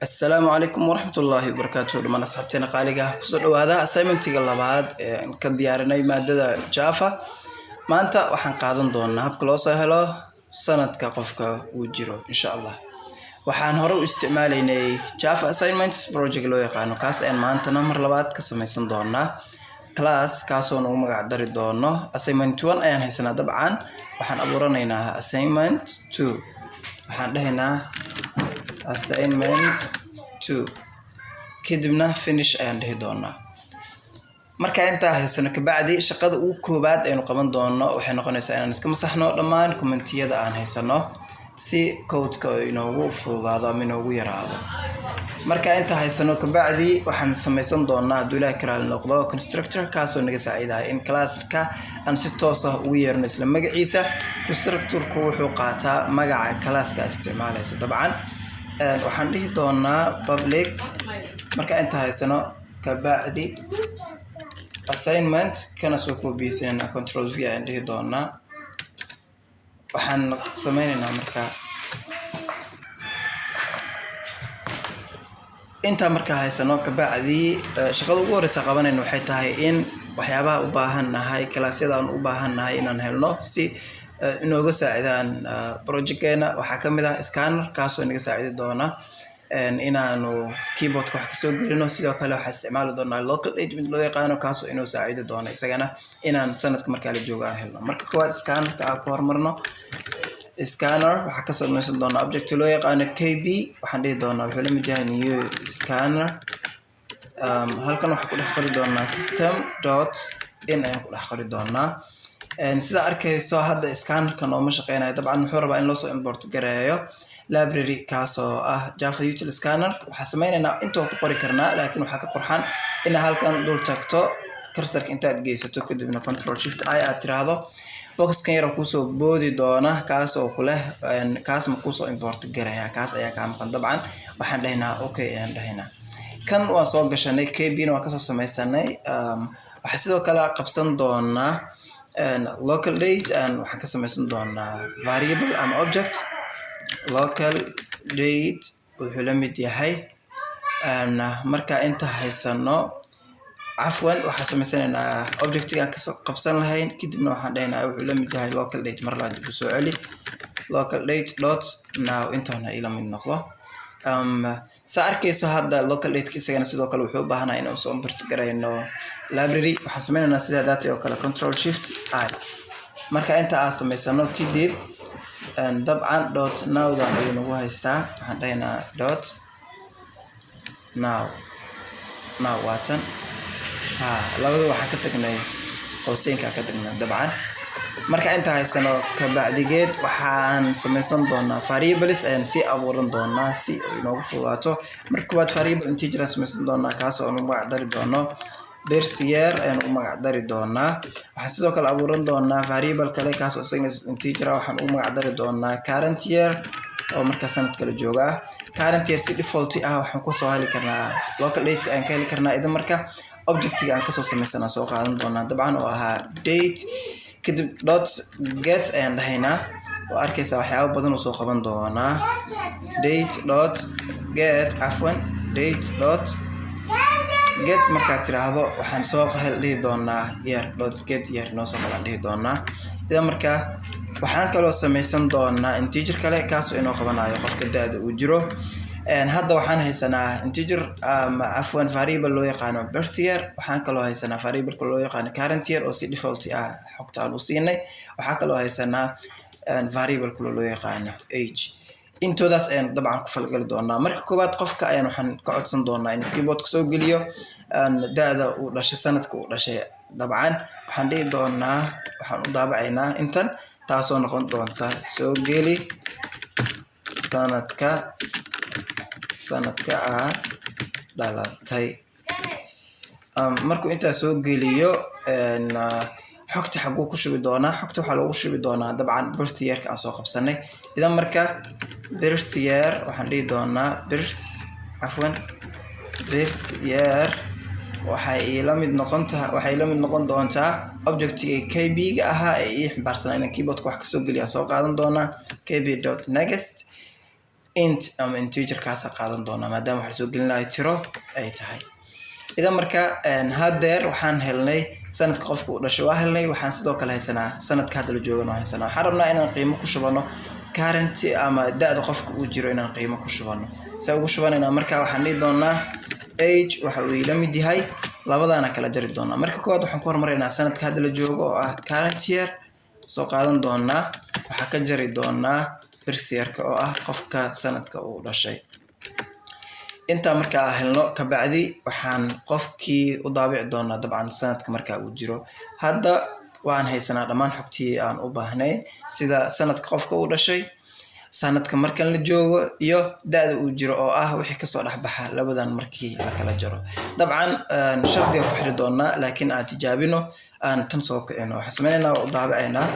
السلام عليكم ورحمة الله وبركاته. لما أصحابتنا قالقة كسر هذا assignment اللبعض كديارنا مادة جافا ما أنت وحن قاعدين دونا بكلاسة هلا سنة كقفك وجرو إن شاء الله وحن هرو استعماليني جافا assignments project لو يقانو كاس إن ما أنت نمر لبعض كسميسون دونا class كاسون ومقدر دونا assignment 1 أيان هسنا طبعا وحن أبورنا assignment 2 وحن هنا assignment 2 كدبنا finish ayaan dhihi doonaa marka inta haysano ka bacdi shaqada uu koobaad aynu qaban doono waxay noqonaysaa inaan iska masaxno dhammaan commentiyada aan haysano si code-ka inoogu fududaado ama inoogu yaraado marka inta haysano ka bacdi waxaan samaysan doonaa hadduu ilaahay karaali noqdo constructor kaasoo naga saaciidaya in class-ka aan si toos ah ugu yeerno isla magaciisa constructor-ku wuxuu qaataa magaca class-ka isticmaalayso dabcan waxaan dhihi doonaa public marka inta haysano ka bacdi assignment kana soo koobiyeysanaa control v aan dhihi doonaa waxaan sameynaynaa marka inta marka haysano ka bacdi shaqada ugu horeysa qabanayno waxay tahay in waxyaabaha u baahanahay class-yada aan u baahanahay inaan helno si inooga saacidaan project-keena waxaa kamid ah scanner kaasoo naga saacidi doona inaanu keyboard-ka wax kasoo gelino sidoo kale waxaa isticmaali doonaa local agent loo yaqaano kaasoo inoo saacidi doona isagana inaan sanadka markaa la joogo aan helno marka koowaad scannerka aan ku hormarno scanner waxaa ka samaysan doonaa object loo yaqaano kb waxaan dhihi doonaa wuxuu la mid yahay new scanner halkan waxaan ku dhex qori doonaa system dot in ayaan ku dhex qori doonaa sida arkayso hadda scannerka nooma shaqeynayo dabcan wuxuu rabaa in loo soo import gareeyo library kaasoo ah java util scanner waxaa sameynaynaa intuu ku qori karnaa laakiin waxaa ka qurxan in halkan dul tagto cursor-ka intaad geysato kadibna control shift i aad tiraahdo boxkan yar kusoo boodi doona kaas oo ku leh kaas ma kusoo import gareeya kaas ayaa ka maqan dabcan waxaan dhahaynaa okay ayaan dhahaynaa kan waan soo gashanay kb-na waan kasoo sameysanay waxaa sidoo kale qabsan doonaa local date waxaan ka sameysan doonaa variable ama object local date wuxuu la mid yahay marka inta haysano cafwan waxaan sameysanaynaa objectiga aan ka qabsan lahayn kadibna waxaan dhahaynaa wuxuu la mid yahay local date mar labaad ku soo celi local date dot now intaana ila mid noqdo saa arkayso hadda local date isagana sidoo kale wuxuu u baahanaa inaan soo import garayno library waxaan sameynaynaa sida data oo kale control shift i marka inta aan sameysano kadib dabcan dot now dan ayuu nagu haystaa waxaan dhahaynaa dot now waatan labada waxaan ka tagnay qowseynka ka tagnay dabcan marka inta haysano ka bacdigeed waxaan sameysan doonaa variables ayaan si abuuran doonaa si inoogu fududaato marka koowaad variable integer sameysan doonaa kaasoo aan magac dari doono birth year ayaan ugu magac dari doonaa waxaan sidoo kale abuuran doonaa variable kale kaasoo isagana integer waxaan ugu magac dari doonaa current year oo marka sanad kala jooga current year si default ah waxaan ku soo heli karnaa local date aan ka heli karnaa idan marka objectiga aan kasoo sameysana soo qaadan doonaa dabcan oo ahaa date kadib dot get ayaan dhahaynaa oo arkaysa waxyaabo badan uu soo qaban doonaa date dot get afwan date dot get markaad tiraahdo waxaan soo dhihi doonaa year dot get year noo soo qaban dhihi doonaa idan marka waxaan kaloo sameysan doonaa integer kale kaasoo inoo qabanayo qofka da-da uu jiro hadda waxaan haysanaa integer afwan variable loo yaqaano birth year waxaan kaloo haysanaa variable loo yaqaano current year oo si default ah xogta aan u siinay waxaan kaloo haysanaa variable loo yaqaano age intoodaas ayaan dabcan ku falgali doonaa marka koobaad qofka ayaan waxaan ka codsan doonaa inuu keyboard soo geliyo da-da uu dhashay sanadka uu dhashay dabcan waxaan dhihi doonaa waxaan u daabacaynaa intan taasoo noqon doonta soo geli sanadka aad dhalatay markuu intaa soo geliyo xogta xaguu ku shubi doonaa xogta waxaa loogu shubi doonaa dabcan birth year-ka aan soo qabsanay idan marka birth year waxaan dhihi doonaa birth year waxay la mid noqon doontaa objectiga kb-ga ahaa ee ii xambaarsanaa inaan keyboardka wax kasoo geliya soo qaadan doonaa kb.next int ama integer kaas qaadan doona maadaama waxa soo gelinayo tiro ay tahay idan marka hadeer waxaan helnay sanadka qofka uu dhashay waa helnay waxaan sidoo kale haysanaa sanadka hadda la joogano haysanaa waxaan rabnaa inaan qiimo ku shubano current ama da'da qofka uu jiro inaan qiimo ku shubano saa ugu shubanayna marka waxaan dhigi doonaa age waxa uu ila mid yahay labadana kala jari doonaa marka koowaad waxaan ku hormaraynaa sanadka hadda la joogo oo ah current year soo qaadan doonaa waxa ka jari doonaa birth year-ka oo ah qofka sanadka uu dhashay inta marka helno ka bacdi waxaan qofkii u daabici doonaa dabcan sanadka marka uu jiro hadda waan haysanaa dhamaan xogtii aan u baahnayn sida sanadka qofka uu dhashay sanadka markan la joogo iyo da'da uu jiro oo ah wixii ka soo dhaxbaxa labadan markii la kala jaro dabcan shardiga ku xiri doonaa laakiin aan tijaabino aan tan soo kicino waxaan sameeynaa oo daabacaynaa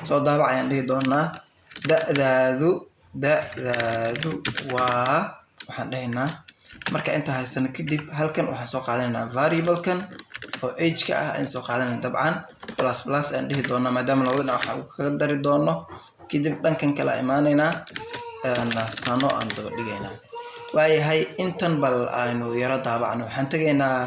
soo daabacayaan dhigi doonaa da'daadu waa waxaan dhahaynaa marka inta haysan kadib halkan waxaan soo qaadanaynaa variable kan oo age ka ah aan soo qaadanayna dabcan plus plus aan dhihi doonaa maadaama labada dhinac waxaan kaga dari doono kadib dhankan kala imaanaynaa sano aan daba dhigaynaa waayahay intan bal aynu yara daabacno waxaan tagaynaa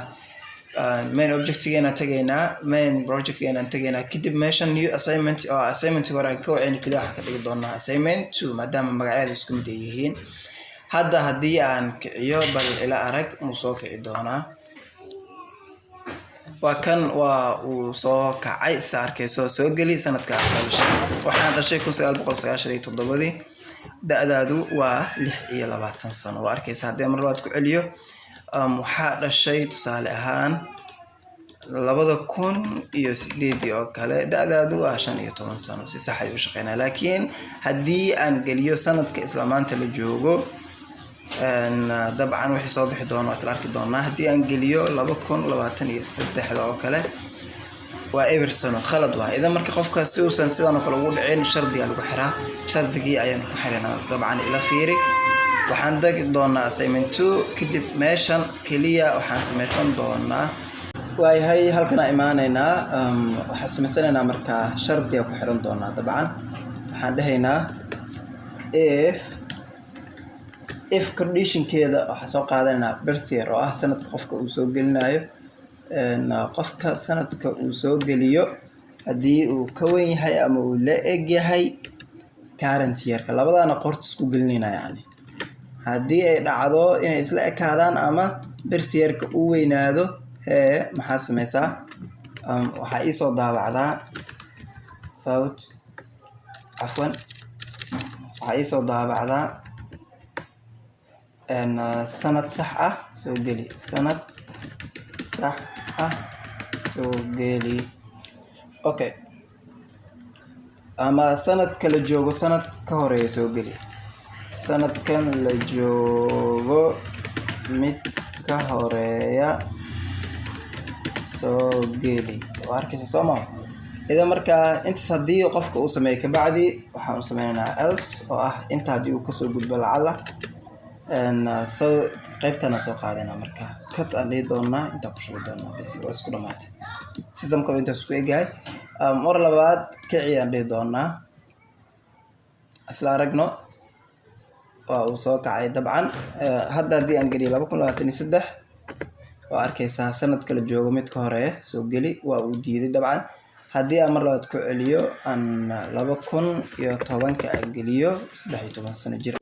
main objectigeena tagaynaa main projectgeena tagaynaa kadib meeshan new assignment oo assignment hore aan ka wacayna kaliya waxaan ka dhigi doonaa assignment 2 maadaama magacyadu isku mid yihiin hadda haddii aan kiciyo bal ila arag uu soo kici doonaa waa kan waa uu soo kacay saarkayso soo gali sanadka dhashay waxaan dhashay 1997 da'daadu waa 26 sano waa arkaysaa haddii mar labaad ku celiyo waxaa dhashay tusaale ahaan 2008 oo kale da'daadu waa 15 sano si sax ay u shaqeynaa laakiin haddii aan geliyo sanadka isla maanta la joogo dabcan wixii soo bixi doona isla arki doonaa haddii aan geliyo 2023 oo kale waa eber sano khalad waa idan marka qofka si uusan sidan oo kale ugu dhicin shardiga lagu xiraa shardigii ayaan ku xiranaa dabcan ila fiiri waxaan dagi doonaa assignment 2 kadib meeshan kaliya waxaan samaysan doonaa waayahay halkan aan imaanaynaa waxaan samaysanaynaa marka shardiga ku xiran doonaa dabcan waxaan dhahaynaa if conditionkeeda waxaa soo qaadanaynaa birth year oo ah sanadka qofka uu soo gelinayo qofka sanadka uu soo geliyo haddii uu ka weyn yahay ama uu la eg yahay current year-ka labadana qorta isku gelinayna yani haddii ay dhacdo inay isla ekaadaan ama birth year-ka uu weynaado maxaa sameysaa waxaa ii soo daabacdaa south afwan waxaa ii soo daabacdaa sanad sax ah soo geli sanad sax ah soo geli okay ama sanad kala joogo sanad ka horeeya soo geli sanadkan la joogo mid ka horeeya soo geli waa arkaysa soo ma idan marka intaas haddii qofka uu sameeyo ka bacdi waxaan u sameynaynaa else oo ah inta haddii uu kasoo gudbo lacala so qaybtana soo qaadana marka cut aan dhihi doonaa inta ku shubi doonaa bis waa isku dhamaatay systemka intaas ku egahay mar labaad kici aan dhihi doonaa isla aragno waa uu soo kacay dabcan hadda haddii aan geliyo 2023 waa arkaysaa sanadka la joogo mid ka hore soo geli waa uu diiday dabcan haddii aan mar labaad ku celiyo aan 2010 aan geliyo 13 sano jir